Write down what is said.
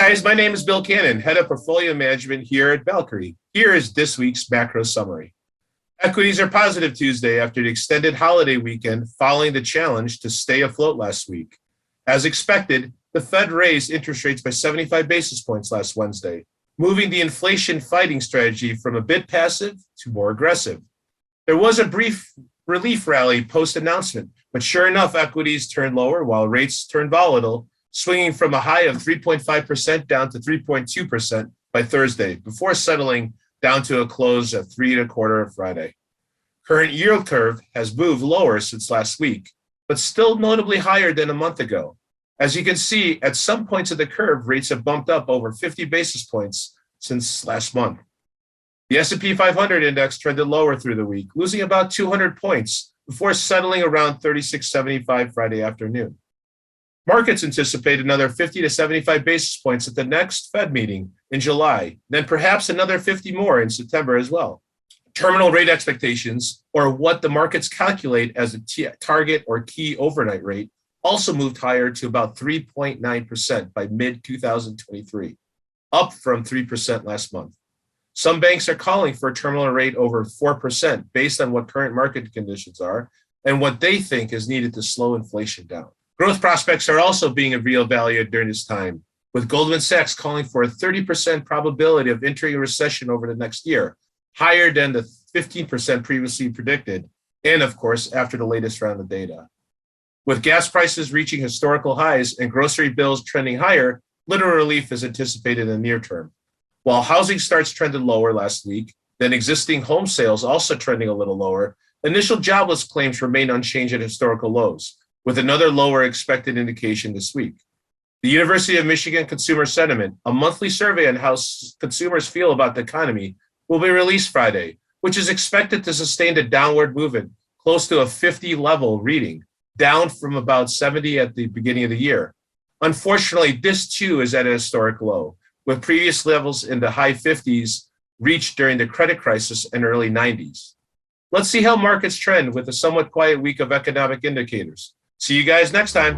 guys, my name is Bill Cannon, Head of Portfolio Management here at Valkyrie. Here is this week's macro summary. Equities are positive Tuesday after the extended holiday weekend following the challenge to stay afloat last week. As expected, the Fed raised interest rates by 75 basis points last Wednesday, moving the inflation fighting strategy from a bit passive to more aggressive. There was a brief relief rally post-announcement, but sure enough, equities turned lower while rates turned volatile, swinging from a high of 3.5% down to 3.2% by Thursday, before settling down to a close at 3.25% on Friday. Current yield curve has moved lower since last week, but still notably higher than a month ago. As you can see, at some points of the curve, rates have bumped up over 50 basis points since last month. The S&P 500 index trended lower through the week, losing about 200 points before settling around 36.75 Friday afternoon. Markets anticipate another 50 to 75 basis points at the next Fed meeting in July, then perhaps another 50 more in September as well. Terminal rate expectations, or what the markets calculate as a target or key overnight rate, also moved higher to about 3.9% by mid-2023, up from 3% last month. Some banks are calling for a terminal rate over 4% based on what current market conditions are and what they think is needed to slow inflation down. Growth prospects are also being reevaluated during this time, with Goldman Sachs calling for a 30% probability of entering a recession over the next year, higher than the 15% previously predicted, and of course, after the latest round of data. With gas prices reaching historical highs and grocery bills trending higher, little relief is anticipated in the near term. While housing starts trended lower last week, then existing home sales also trending a little lower, initial jobless claims remain unchanged at historical lows, with another lower expected indication this week. The University of Michigan Consumer Sentiment, a monthly survey on how consumers feel about the economy, will be released Friday, which is expected to sustain the downward movement close to a 50 level reading, down from about 70 at the beginning of the year. Unfortunately, this too is at a historic low, with previous levels in the high 50s reached during the credit crisis and early 90s. Let's see how markets trend with a somewhat quiet week of economic indicators. See you guys next time.